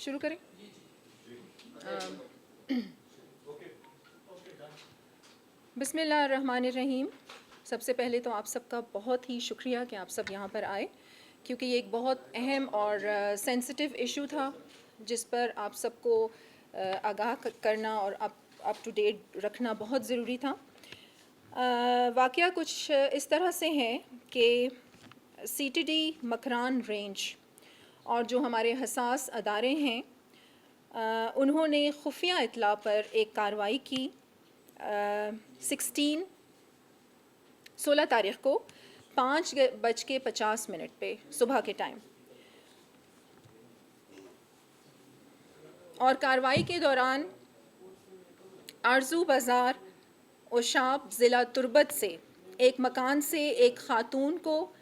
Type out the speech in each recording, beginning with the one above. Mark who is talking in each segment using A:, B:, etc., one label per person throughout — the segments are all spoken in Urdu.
A: شروع کریں. بسم اللہ الرحمن الرحیم. سب سے پہلے تو آپ سب کا بہت ہی شکریہ کہ آپ سب یہاں پر آئے، کیونکہ یہ ایک بہت اہم اور سینسٹیو ایشو تھا جس پر آپ سب کو آگاہ کرنا اور اپ ٹو ڈیٹ رکھنا بہت ضروری تھا. واقعہ کچھ اس طرح سے ہے کہ C T D Makran range اور جو ہمارے حساس ادارے ہیں انہوں نے خفیہ اطلاع پر ایک کارروائی کی 16 تاریخ کو 5:50 پہ صبح کے ٹائم، اور کارروائی کے دوران آرزو بازار اوشاب ضلع تربت سے ایک مکان سے ایک خاتون کو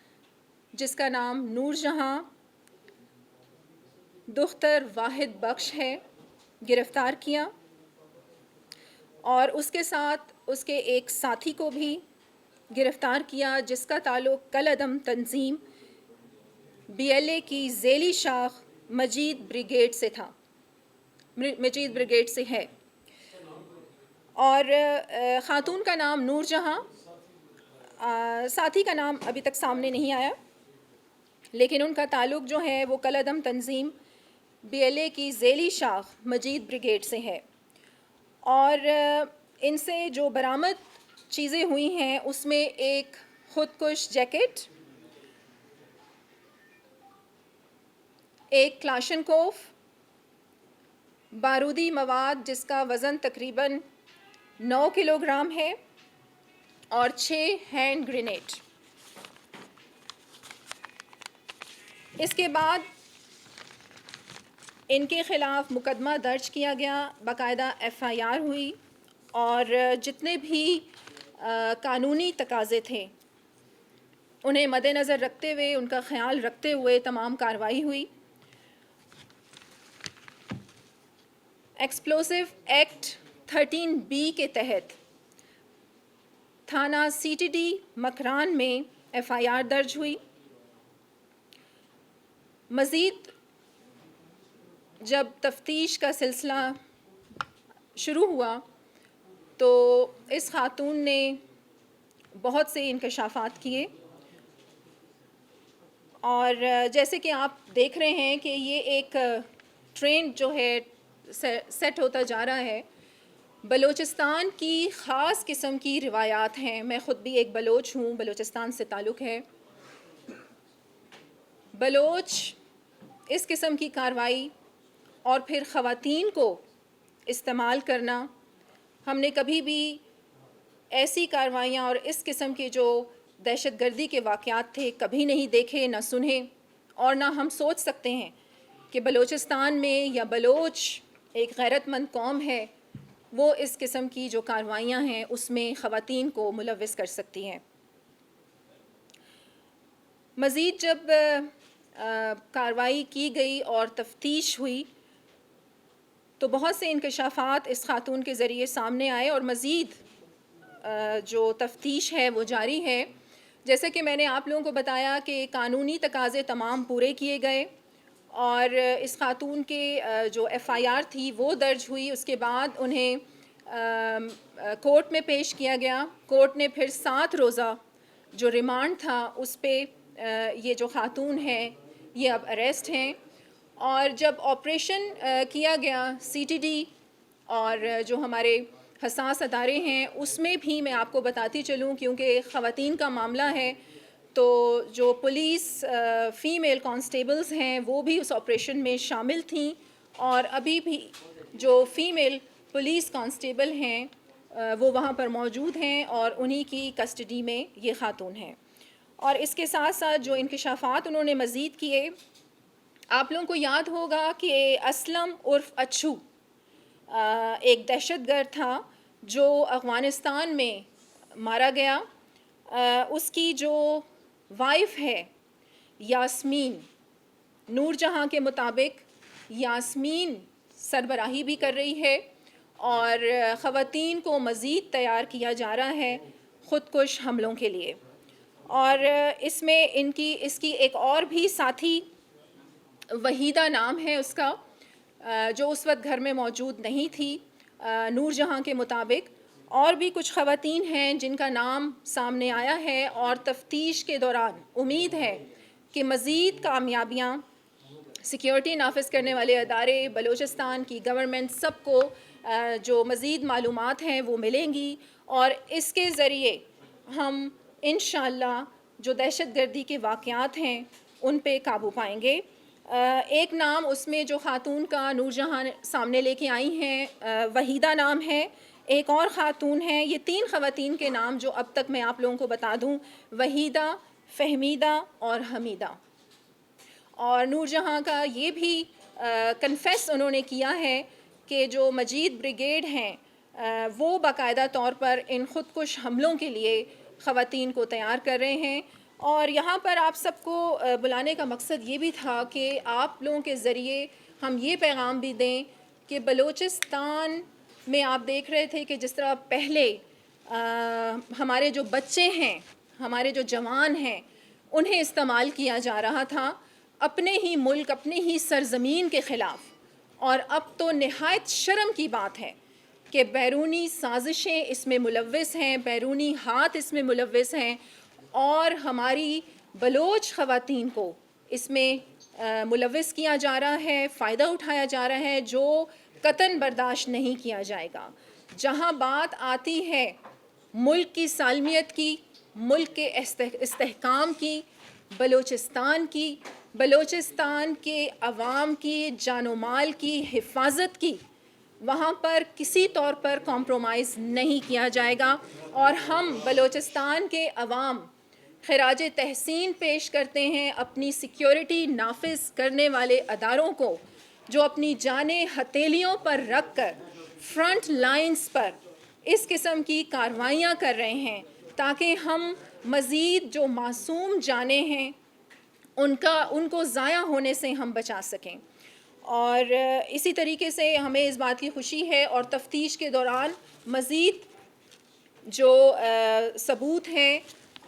A: جس کا نام نور جہاں دختر واحد بخش ہے گرفتار کیا، اور اس کے ساتھ اس کے ایک ساتھی کو بھی گرفتار کیا جس کا تعلق کالعدم تنظیم BLA کی ذیلی شاخ مجید بریگیڈ سے ہے. اور خاتون کا نام نور جہاں، ساتھی کا نام ابھی تک سامنے نہیں آیا، لیکن ان کا تعلق جو ہے وہ کالعدم تنظیم BLA کی ذیلی شاخ مجید بریگیڈ سے ہے. اور ان سے جو برآمد چیزیں ہوئی ہیں اس میں ایک خودکش جیکٹ، ایک کلاشنکوف، بارودی مواد جس کا وزن تقریباً 9 کلو گرام ہے، اور 6 ہینڈ گرینیڈ. اس کے بعد ان کے خلاف مقدمہ درج کیا گیا، باقاعدہ FIR ہوئی، اور جتنے بھی قانونی تقاضے تھے انہیں مد نظر رکھتے ہوئے، ان کا خیال رکھتے ہوئے تمام کارروائی ہوئی. ایکسپلوسو ایکٹ 13B کے تحت تھانہ CTD مکران میں FIR درج ہوئی. مزید جب تفتیش کا سلسلہ شروع ہوا تو اس خاتون نے بہت سے انکشافات کیے، اور جیسے کہ آپ دیکھ رہے ہیں کہ یہ ایک ٹرینڈ جو ہے سیٹ ہوتا جا رہا ہے. بلوچستان کی خاص قسم کی روایات ہیں. میں خود بھی ایک بلوچ ہوں، بلوچستان سے تعلق ہے. بلوچ اس قسم کی کارروائی اور پھر خواتین کو استعمال کرنا، ہم نے کبھی بھی ایسی کارروائیاں اور اس قسم کے جو دہشت گردی کے واقعات تھے کبھی نہیں دیکھے، نہ سنے، اور نہ ہم سوچ سکتے ہیں کہ بلوچستان میں یا بلوچ ایک غیرت مند قوم ہے وہ اس قسم کی جو کارروائیاں ہیں اس میں خواتین کو ملوث کر سکتی ہیں. مزید جب کارروائی کی گئی اور تفتیش ہوئی تو بہت سے انکشافات اس خاتون کے ذریعے سامنے آئے، اور مزید جو تفتیش ہے وہ جاری ہے. جیسے کہ میں نے آپ لوگوں کو بتایا کہ قانونی تقاضے تمام پورے کیے گئے، اور اس خاتون کے جو FIR تھی وہ درج ہوئی. اس کے بعد انہیں کورٹ میں پیش کیا گیا. کورٹ نے پھر 7 روزہ جو ریمانڈ تھا اس پہ یہ جو خاتون ہے یہ اب اریسٹ ہیں. اور جب آپریشن کیا گیا CTD اور جو ہمارے حساس ادارے ہیں اس میں بھی میں آپ کو بتاتی چلوں، کیونکہ خواتین کا معاملہ ہے تو جو پولیس فیمیل کانسٹیبلز ہیں وہ بھی اس آپریشن میں شامل تھیں، اور ابھی بھی جو فیمیل پولیس کانسٹیبل ہیں وہ وہاں پر موجود ہیں اور انہی کی کسٹڈی میں یہ خاتون ہیں. اور اس کے ساتھ ساتھ جو انکشافات انہوں نے مزید کیے، آپ لوگوں کو یاد ہوگا کہ اسلم عرف اچھو ایک دہشت گرد تھا جو افغانستان میں مارا گیا. اس کی جو وائف ہے یاسمین، نور جہاں کے مطابق یاسمین سربراہی بھی کر رہی ہے، اور خواتین کو مزید تیار کیا جا رہا ہے خودکش حملوں کے لیے. اور اس میں اس کی ایک اور بھی ساتھی وحیدہ نام ہے اس کا، جو اس وقت گھر میں موجود نہیں تھی. نور جہاں کے مطابق اور بھی کچھ خواتین ہیں جن کا نام سامنے آیا ہے, اور تفتیش کے دوران امید ہے کہ مزید کامیابیاں سیکیورٹی نافذ کرنے والے ادارے, بلوچستان کی گورنمنٹ, سب کو جو مزید معلومات ہیں وہ ملیں گی, اور اس کے ذریعے ہم انشاءاللہ جو دہشت گردی کے واقعات ہیں ان پہ قابو پائیں گے. ایک نام اس میں جو خاتون کا نور جہاں سامنے لے کے آئی ہیں, وحیدہ نام ہے, ایک اور خاتون ہے. یہ 3 خواتین کے نام جو اب تک میں آپ لوگوں کو بتا دوں, وحیدہ, فہمیدہ اور حمیدہ. اور نور جہاں کا یہ بھی کنفیس انہوں نے کیا ہے کہ جو مجید بریگیڈ ہیں وہ باقاعدہ طور پر ان خودکش حملوں کے لیے خواتین کو تیار کر رہے ہیں. اور یہاں پر آپ سب کو بلانے کا مقصد یہ بھی تھا کہ آپ لوگوں کے ذریعے ہم یہ پیغام بھی دیں کہ بلوچستان میں آپ دیکھ رہے تھے کہ جس طرح پہلے ہمارے جو بچے ہیں, ہمارے جو جوان ہیں, انہیں استعمال کیا جا رہا تھا اپنے ہی ملک, اپنے ہی سرزمین کے خلاف. اور اب تو نہایت شرم کی بات ہے کہ بیرونی سازشیں اس میں ملوث ہیں, بیرونی ہاتھ اس میں ملوث ہیں, اور ہماری بلوچ خواتین کو اس میں ملوث کیا جا رہا ہے, فائدہ اٹھایا جا رہا ہے, جو قطعاً برداشت نہیں کیا جائے گا. جہاں بات آتی ہے ملک کی سالمیت کی, ملک کے استحکام کی, بلوچستان کی, بلوچستان کے عوام کی جان و مال کی حفاظت کی, وہاں پر کسی طور پر کمپرومائز نہیں کیا جائے گا. اور ہم بلوچستان کے عوام خراج تحسین پیش کرتے ہیں اپنی سیکیورٹی نافذ کرنے والے اداروں کو, جو اپنی جانیں ہتھیلیوں پر رکھ کر فرنٹ لائنز پر اس قسم کی کارروائیاں کر رہے ہیں, تاکہ ہم مزید جو معصوم جانیں ہیں ان کو ضائع ہونے سے ہم بچا سکیں. اور اسی طریقے سے ہمیں اس بات کی خوشی ہے, اور تفتیش کے دوران مزید جو ثبوت ہیں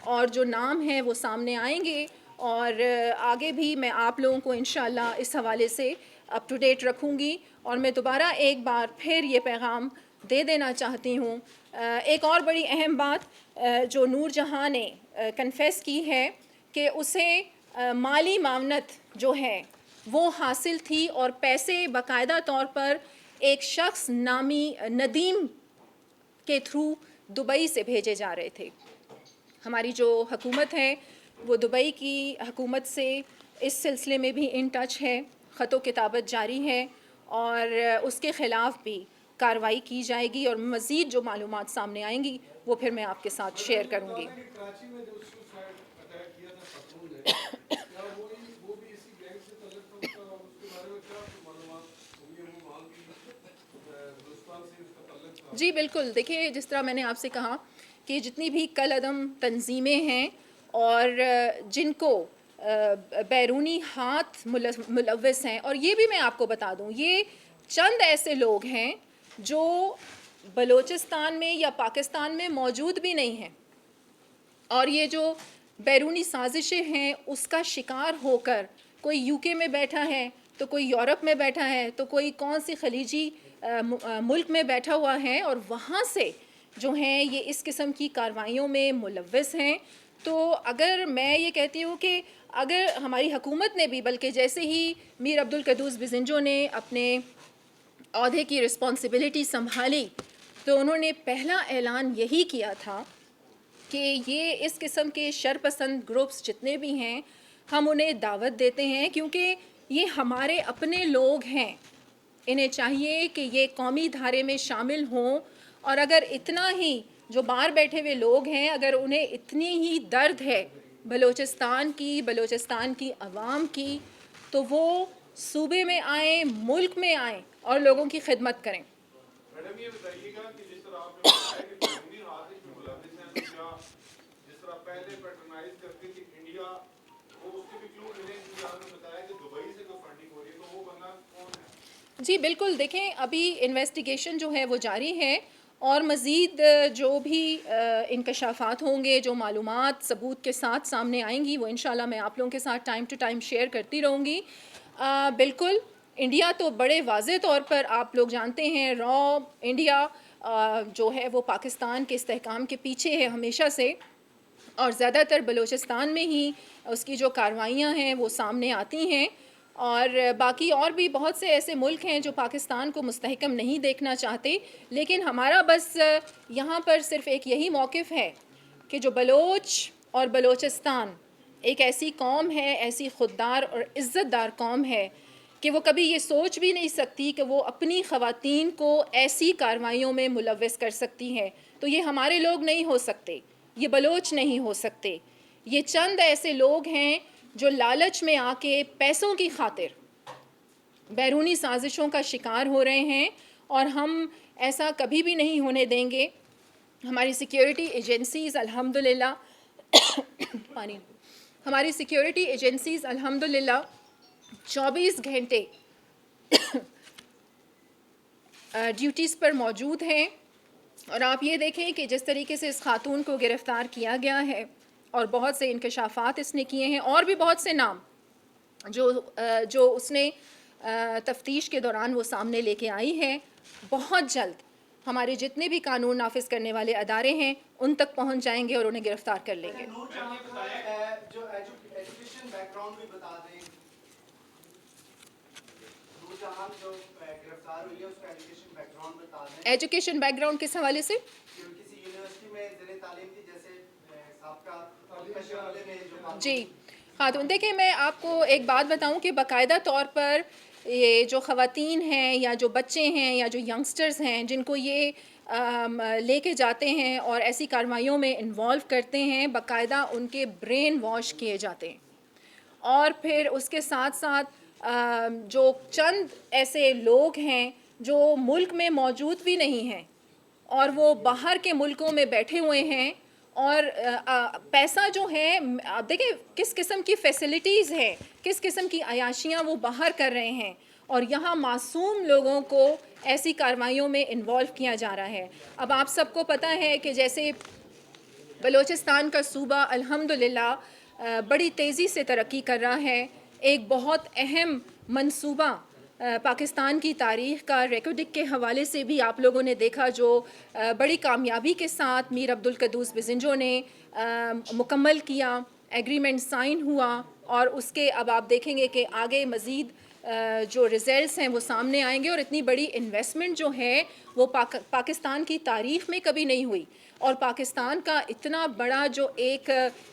A: اور جو نام ہیں وہ سامنے آئیں گے, اور آگے بھی میں آپ لوگوں کو انشاءاللہ اس حوالے سے اپ ٹو ڈیٹ رکھوں گی. اور میں دوبارہ ایک بار پھر یہ پیغام دے دینا چاہتی ہوں. ایک اور بڑی اہم بات جو نور جہاں نے کنفیس کی ہے کہ اسے مالی معاونت جو ہے وہ حاصل تھی, اور پیسے باقاعدہ طور پر ایک شخص نامی ندیم کے تھرو دبئی سے بھیجے جا رہے تھے. ہماری جو حکومت ہے وہ دبئی کی حکومت سے اس سلسلے میں بھی ان ٹچ ہے, خط و کتابت جاری ہے, اور اس کے خلاف بھی کارروائی کی جائے گی, اور مزید جو معلومات سامنے آئیں گی وہ پھر میں آپ کے ساتھ شیئر کروں گی. جی بالکل, دیکھیے جس طرح میں نے آپ سے کہا کہ جتنی بھی کل عدم تنظیمیں ہیں اور جن کو بیرونی ہاتھ ملوث ہیں, اور یہ بھی میں آپ کو بتا دوں یہ چند ایسے لوگ ہیں جو بلوچستان میں یا پاکستان میں موجود بھی نہیں ہیں, اور یہ جو بیرونی سازشیں ہیں اس کا شکار ہو کر کوئی یو کے میں بیٹھا ہے, تو کوئی یورپ میں بیٹھا ہے, تو کوئی کون سی خلیجی ملک میں بیٹھا ہوا ہے, اور وہاں سے جو ہیں یہ اس قسم کی کارروائیوں میں ملوث ہیں. تو اگر میں یہ کہتی ہوں کہ اگر ہماری حکومت نے بھی, بلکہ جیسے ہی میر عبدالقدوس بزنجو نے اپنے عہدے کی رسپانسبلٹی سنبھالی, تو انہوں نے پہلا اعلان یہی کیا تھا کہ یہ اس قسم کے شرپسند گروپس جتنے بھی ہیں ہم انہیں دعوت دیتے ہیں, کیونکہ یہ ہمارے اپنے لوگ ہیں, انہیں چاہیے کہ یہ قومی دھارے میں شامل ہوں. اور اگر اتنا ہی جو باہر بیٹھے ہوئے لوگ ہیں اگر انہیں اتنی ہی درد ہے بلوچستان کی عوام کی, تو وہ صوبے میں آئیں, ملک میں آئیں اور لوگوں کی خدمت کریں.
B: میڈم یہ بتائیے گا کہ جس طرح آپ نے بتایا کہ بیرونی ہاتھ اس میں ملوث ہیں, تو کیا جس طرح پہلے پیٹرنائز کرتے تھے انڈیا, وہ اس کے بھی کیوں ملیں, کیونکہ آپ نے بتایا کہ دبئی سے کوئی فنڈنگ ہو رہی ہے, تو وہ بندہ کون ہے؟
A: جی بالکل, دیکھیں ابھی انویسٹیگیشن جو ہے وہ جاری ہے, اور مزید جو بھی انکشافات ہوں گے, جو معلومات ثبوت کے ساتھ سامنے آئیں گی, وہ انشاءاللہ میں آپ لوگوں کے ساتھ ٹائم ٹو ٹائم شیئر کرتی رہوں گی. بالکل انڈیا تو بڑے واضح طور پر آپ لوگ جانتے ہیں را انڈیا جو ہے وہ پاکستان کے استحکام کے پیچھے ہے ہمیشہ سے، اور زیادہ تر بلوچستان میں ہی اس کی جو کارروائیاں ہیں وہ سامنے آتی ہیں، اور باقی اور بھی بہت سے ایسے ملک ہیں جو پاکستان کو مستحکم نہیں دیکھنا چاہتے، لیکن ہمارا بس یہاں پر صرف ایک یہی موقف ہے کہ جو بلوچ اور بلوچستان ایک ایسی قوم ہے، ایسی خوددار اور عزت دار قوم ہے کہ وہ کبھی یہ سوچ بھی نہیں سکتی کہ وہ اپنی خواتین کو ایسی کارروائیوں میں ملوث کر سکتی ہے۔ تو یہ ہمارے لوگ نہیں ہو سکتے، یہ بلوچ نہیں ہو سکتے، یہ چند ایسے لوگ ہیں جو لالچ میں آ کے پیسوں کی خاطر بیرونی سازشوں کا شکار ہو رہے ہیں، اور ہم ایسا کبھی بھی نہیں ہونے دیں گے۔ ہماری سیکیورٹی ایجنسیز الحمدللہ ہماری سیکیورٹی ایجنسیز الحمدللہ 24 گھنٹے ڈیوٹیز پر موجود ہیں، اور آپ یہ دیکھیں کہ جس طریقے سے اس خاتون کو گرفتار کیا گیا ہے اور بہت سے انکشافات اس نے کیے ہیں، اور بھی بہت سے نام جو اس نے تفتیش کے دوران وہ سامنے لے کے آئی ہے، بہت جلد ہمارے جتنے بھی قانون نافذ کرنے والے ادارے ہیں ان تک پہنچ جائیں گے اور انہیں گرفتار کر لیں گے۔
C: جو ایجوکیشن بیک گراؤنڈ بھی بتا دیں، نور جہاں جو گرفتار ہوئی ہے اس کا ایجوکیشن بیک گراؤنڈ بتا دیں۔
A: ایجوکیشن بیک گراؤنڈ کس حوالے سے؟
C: کسی یونیورسٹی میں زیر تعلیم تھی، جیسے سابقہ
A: جی خاتون، دیکھیں میں آپ کو ایک بات بتاؤں کہ باقاعدہ طور پر یہ جو خواتین ہیں یا جو بچے ہیں یا جو ینگسٹرز ہیں جن کو یہ لے کے جاتے ہیں اور ایسی کارروائیوں میں انوالو کرتے ہیں، باقاعدہ ان کے برین واش کیے جاتے ہیں، اور پھر اس کے ساتھ ساتھ جو چند ایسے لوگ ہیں جو ملک میں موجود بھی نہیں ہیں اور وہ باہر کے ملکوں میں بیٹھے ہوئے ہیں، اور پیسہ جو ہے آپ دیکھیں کس قسم کی فیسلٹیز ہیں، کس قسم کی عیاشیاں وہ باہر کر رہے ہیں، اور یہاں معصوم لوگوں کو ایسی کارروائیوں میں انوالو کیا جا رہا ہے۔ اب آپ سب کو پتہ ہے کہ جیسے بلوچستان کا صوبہ الحمدللہ بڑی تیزی سے ترقی کر رہا ہے، ایک بہت اہم منصوبہ پاکستان کی تاریخ کا ریکوڈک کے حوالے سے بھی آپ لوگوں نے دیکھا، جو بڑی کامیابی کے ساتھ میر عبدالقدوس بزنجو نے مکمل کیا، ایگریمنٹ سائن ہوا، اور اس کے اب آپ دیکھیں گے کہ آگے مزید جو ریزلٹس ہیں وہ سامنے آئیں گے، اور اتنی بڑی انویسٹمنٹ جو ہے وہ پاکستان کی تاریخ میں کبھی نہیں ہوئی، اور پاکستان کا اتنا بڑا جو ایک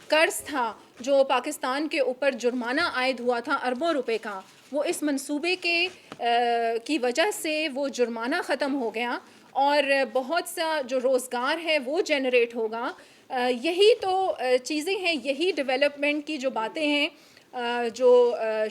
A: قرض تھا جو پاکستان کے اوپر جرمانہ عائد ہوا تھا اربوں روپے کا، وہ اس منصوبے کی وجہ سے وہ جرمانہ ختم ہو گیا، اور بہت سا جو روزگار ہے وہ جنریٹ ہوگا۔ یہی تو چیزیں ہیں، یہی ڈیولپمنٹ کی جو باتیں ہیں جو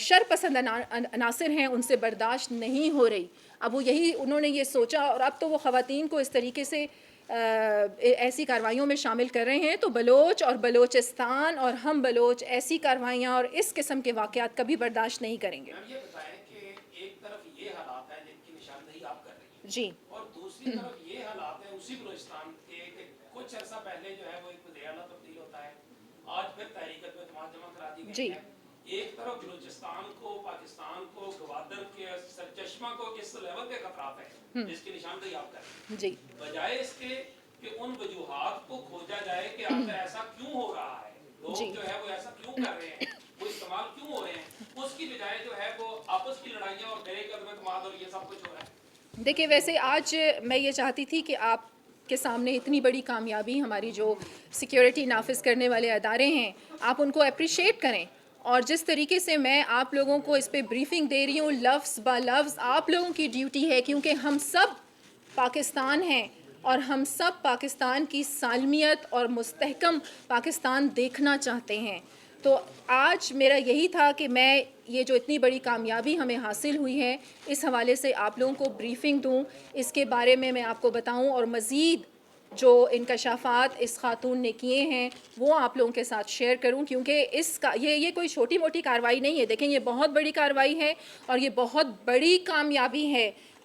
A: شر پسند عناصر ہیں ان سے برداشت نہیں ہو رہی۔ اب وہ یہی انہوں نے یہ سوچا، اور اب تو وہ خواتین کو اس طریقے سے ایسی کارروائیوں میں شامل کر رہے ہیں، تو بلوچ اور بلوچستان اور ہم بلوچ ایسی کارروائیاں اور اس قسم کے واقعات کبھی برداشت نہیں کریں گے۔
D: یہ بتائیں کہ ایک طرف یہ حالات ہیں جن کی نشاندہی آپ کر رہی ہیں،
A: جی،
D: اور دوسری طرف یہ حالات ہیں اسی بلوچستان کے کہ کچھ عرصہ پہلے جو ہے وہ ایک وزیر اعلیٰ تبدیل ہوتا ہے، آج پھر تحریک اعتماد جمع کرا دی گئی ہے۔ ایک طرف بلوچستان کو، پاکستان کو، گوادر کے سرچشمہ کو کس لیول کے خطرات ہیں جس کی نشاندہی آپ کر رہے ہیں،
A: جی،
D: بجائے اس کے کہ ان وجوہات کو کھوجا جائے کہ آخر ایسا کیوں ہو رہا ہے، لوگ جو ہے وہ ایسا کیوں کر رہے ہیں، وہ استعمال کیوں ہو رہے ہیں، اس کی بجائے جو ہے وہ آپس کی لڑائیاں اور تحریک اعتماد اور یہ سب کچھ ہو رہا ہے۔
A: دیکھیں ویسے آج میں یہ چاہتی تھی کہ آپ کے سامنے اتنی بڑی کامیابی ہماری جو سیکیورٹی نافذ کرنے والے ادارے ہیں، آپ ان کو اپریشیٹ کریں، اور جس طریقے سے میں آپ لوگوں کو اس پہ بریفنگ دے رہی ہوں لفظ با لفظ آپ لوگوں کی ڈیوٹی ہے، کیونکہ ہم سب پاکستان ہیں اور ہم سب پاکستان کی سالمیت اور مستحکم پاکستان دیکھنا چاہتے ہیں۔ تو آج میرا یہی تھا کہ میں یہ جو اتنی بڑی کامیابی ہمیں حاصل ہوئی ہے اس حوالے سے آپ لوگوں کو بریفنگ دوں، اس کے بارے میں آپ کو بتاؤں، اور مزید جو انکشافات اس خاتون نے کیے ہیں وہ آپ لوگوں کے ساتھ شیئر کروں، کیونکہ اس کا یہ کوئی چھوٹی موٹی کارروائی نہیں ہے۔ دیکھیں یہ بہت بڑی کارروائی ہے اور یہ بہت بڑی کامیابی ہے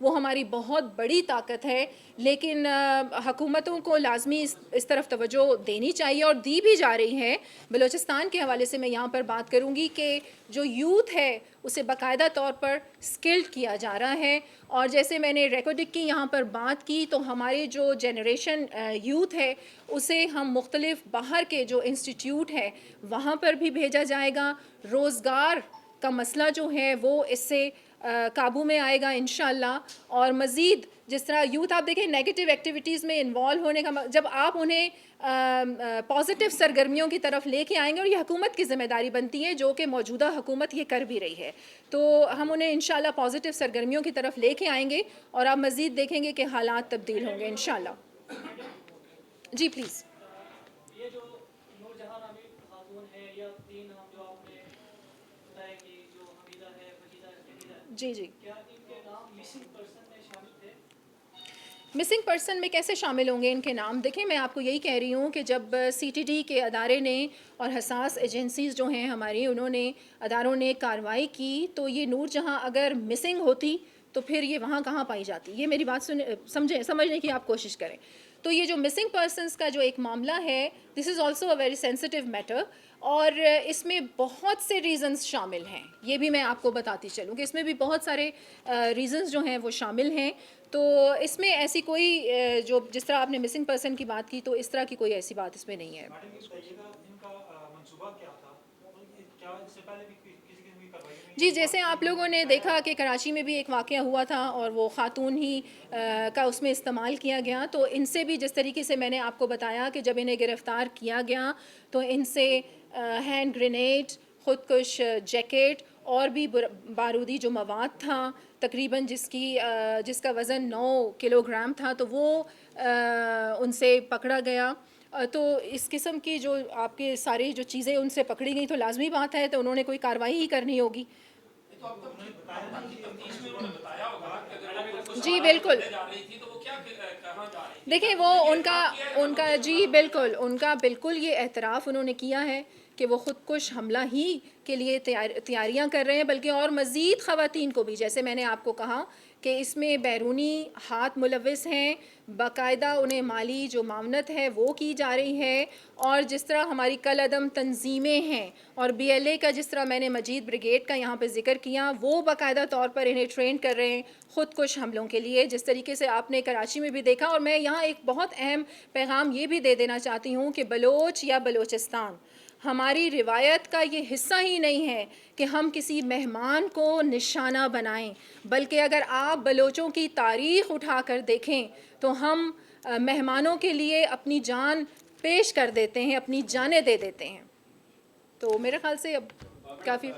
A: وہ ہماری بہت بڑی طاقت ہے، لیکن حکومتوں کو لازمی اس طرف توجہ دینی چاہیے اور دی بھی جا رہی ہے۔ بلوچستان کے حوالے سے میں یہاں پر بات کروں گی کہ جو یوتھ ہے اسے باقاعدہ طور پر اسکلڈ کیا جا رہا ہے، اور جیسے میں نے ریکارڈنگ کی یہاں پر بات کی تو ہماری جو جنریشن یوتھ ہے اسے ہم مختلف باہر کے جو انسٹیٹیوٹ ہے وہاں پر بھی بھیجا جائے گا۔ روزگار کا مسئلہ جو ہے وہ اس سے قابو میں آئے گا انشاءاللہ، اور مزید جس طرح یوتھ آپ دیکھیں نیگیٹو ایکٹیویٹیز میں انوالو ہونے کا جب آپ انہیں پازیٹیو سرگرمیوں کی طرف لے کے آئیں گے، اور یہ حکومت کی ذمہ داری بنتی ہے جو کہ موجودہ حکومت یہ کر بھی رہی ہے، تو ہم انہیں انشاءاللہ پازیٹیو سرگرمیوں کی طرف لے کے آئیں گے اور آپ مزید دیکھیں گے کہ حالات تبدیل ہوں گے انشاءاللہ۔ جی پلیز۔
E: یہ جو نور جہاں نامی خاتون ہے یا تین نام جو آپ نے بتایا کہ جو حمیدہ ہے، مجیدہ ہے، جمیلہ ہے،
A: جی جی،
E: کیا ان کے نام مسنگ پرسن میں شامل تھے؟
A: مسنگ پرسن میں کیسے شامل ہوں گے ان کے نام؟ دیکھیں میں آپ کو یہی کہہ رہی ہوں کہ جب سی ٹی ڈی کے ادارے نے اور حساس ایجنسیز جو ہیں ہماری اداروں نے کارروائی کی تو یہ نور جہاں اگر مسنگ ہوتی تو پھر یہ وہاں کہاں پائی جاتی؟ یہ میری بات سمجھنے کی آپ کوشش کریں۔ تو یہ جو مسنگ پرسنس کا جو ایک معاملہ ہے، this is also a very sensitive matter, اور اس میں بہت سے ریزنز شامل ہیں، یہ بھی میں آپ کو بتاتی چلوں کہ اس میں بھی بہت سارے ریزنز جو ہیں وہ شامل ہیں۔ تو اس میں ایسی کوئی جو جس طرح آپ نے مسنگ پرسن کی بات کی تو اس طرح کی کوئی ایسی بات اس میں نہیں ہے۔
E: میڈم یہ بتائیے گا ان کا منصوبہ کیا تھا؟ کیا اس سے پہلے بھی کسی قسم کی کارروائی ہوئی؟
A: جی، جیسے آپ لوگوں نے دیکھا کہ کراچی میں بھی ایک واقعہ ہوا تھا اور وہ خاتون ہی کا اس میں استعمال کیا گیا، تو ان سے بھی جس طریقے سے میں نے آپ کو بتایا کہ جب انہیں گرفتار کیا گیا تو ان سے ہینڈ گرینیڈ، خودکش جیکٹ اور بھی بارودی جو مواد تھا تقریباً جس کا وزن 9 کلو گرام تھا، تو وہ ان سے پکڑا گیا۔ تو اس قسم کی جو آپ کے ساری جو چیزیں ان سے پکڑی گئیں تو لازمی بات ہے تو انہوں نے کوئی کارروائی ہی کرنی ہوگی۔
D: تو اب تک کی تفتیش میں انہوں نے بتایا ہوگا کہ اگر وہ کوئی
A: جی بالکل،
D: جا رہی تھی تو وہ کیا کہاں جا رہی تھی؟
A: دیکھیں وہ ان کا جی بالکل ان کا بالکل یہ اعتراف انہوں نے کیا ہے کہ وہ خودکش حملہ ہی کے لیے تیاریاں کر رہے ہیں، بلکہ اور مزید خواتین کو بھی، جیسے میں نے آپ کو کہا کہ اس میں بیرونی ہاتھ ملوث ہیں، باقاعدہ انہیں مالی جو معاونت ہے وہ کی جا رہی ہے، اور جس طرح ہماری کل عدم تنظیمیں ہیں اور بی ایل اے کا جس طرح میں نے مجید بریگیڈ کا یہاں پہ ذکر کیا، وہ باقاعدہ طور پر انہیں ٹرین کر رہے ہیں خودکش حملوں کے لیے، جس طریقے سے آپ نے کراچی میں بھی دیکھا۔ اور میں یہاں ایک بہت اہم پیغام یہ بھی دے دینا چاہتی ہوں کہ بلوچ یا بلوچستان ہماری روایت کا یہ حصہ ہی نہیں ہے کہ ہم کسی مہمان کو نشانہ بنائیں، بلکہ اگر آپ بلوچوں کی تاریخ اٹھا کر دیکھیں تو ہم مہمانوں کے لیے اپنی جان پیش کر دیتے ہیں، اپنی جانیں دے دیتے ہیں۔ تو میرے خیال سے اب کافی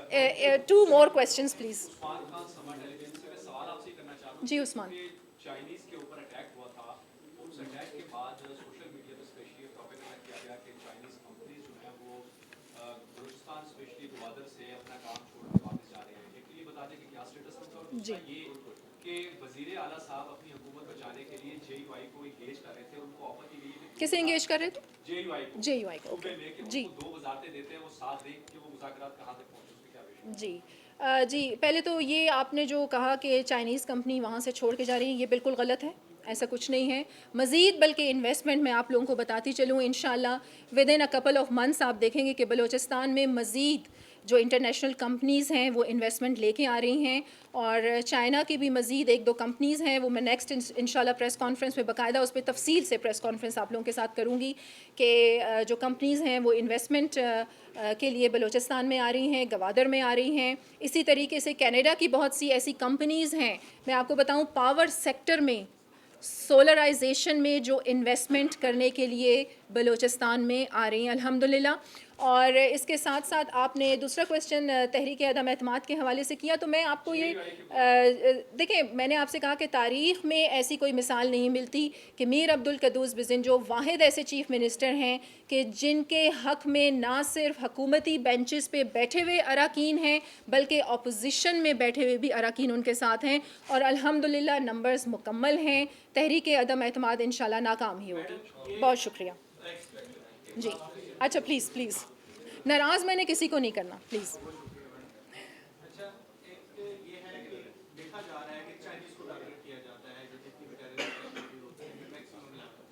A: 2 more questions پلیز۔
F: عثمان خان سما ٹیلی ویژن سے میں سوال آپ سے کرنا چاہتا ہوں
A: جی عثمان۔
F: کہ چائنیز کے اوپر اٹیک ہوا تھا، اس اٹیک کے بعد سوشل میڈیا پہ اسپیشلی پروپیگنڈا کیا گیا کہ چائنیز کمپنیز جو ہیں وہ بلوچستان اسپیشلی گوادر سے اپنا کام چھوڑ کر واپس جا رہے ہیں، ایک تو یہ بتا دیں کہ کیا اسٹیٹس ہے، اور دوسرا یہ کہ وزیر اعلیٰ صاحب اپنی حکومت بچانے کے لیے جے یو آئی کو انگیج کر رہے تھے، ان کو آفر کی گئی تھی
A: کسے انگیج کر رہے تھے؟
F: جے یو آئی کو،
A: جے یو آئی کو،
F: صوبے میں کہ
A: جی
F: ان کو 2 وزارتیں دیتے ہیں، وہ ساتھ دیں کہ وہ مذاکرات کہاں تک پہنچے، اس میں کیا ویژن؟
A: جی جی، پہلے تو یہ آپ نے جو کہا کہ چائنیز کمپنی وہاں سے چھوڑ کے جا رہی ہے، یہ بالکل غلط ہے، ایسا کچھ نہیں ہے۔ مزید بلکہ انویسٹمنٹ میں آپ لوگوں کو بتاتی چلوں، انشاءاللہ with in a couple of months آپ دیکھیں گے کہ بلوچستان میں مزید جو انٹرنیشنل کمپنیز ہیں وہ انویسٹمنٹ لے کے آ رہی ہیں، اور چائنا کی بھی مزید 1-2 کمپنیز ہیں، وہ میں نیکسٹ انشاءاللہ پریس کانفرنس میں باقاعدہ اس پہ تفصیل سے پریس کانفرنس آپ لوگوں کے ساتھ کروں گی کہ جو کمپنیز ہیں وہ انویسٹمنٹ کے لیے بلوچستان میں آ رہی ہیں، گوادر میں آ رہی ہیں۔ اسی طریقے سے کینیڈا کی بہت سی ایسی کمپنیز ہیں، میں آپ کو بتاؤں پاور سیکٹر میں سولرائزیشن میں جو انویسٹمنٹ کرنے کے لیے بلوچستان میں آ رہی ہیں الحمدللہ۔ اور اس کے ساتھ ساتھ آپ نے دوسرا کویسچن تحریک عدم اعتماد کے حوالے سے کیا، تو میں آپ کو یہ دیکھیں میں نے آپ سے کہا کہ تاریخ میں ایسی کوئی مثال نہیں ملتی کہ میر عبدالقدوس بزن جو واحد ایسے چیف منسٹر ہیں کہ جن کے حق میں نہ صرف حکومتی بینچز پہ بیٹھے ہوئے اراکین ہیں بلکہ اپوزیشن میں بیٹھے ہوئے بھی اراکین ان کے ساتھ ہیں، اور الحمدللہ نمبرز مکمل ہیں، تحریک عدم اعتماد انشاءاللہ ناکام ہی ہوگی۔ بہت شکریہ۔ جی اچھا پلیز پلیز، ناراض میں نے کسی کو نہیں کرنا پلیز۔
B: اچھا ایک یہ ہے کہ دیکھا جا رہا ہے کہ چائنیز کو ٹارگیٹ کیا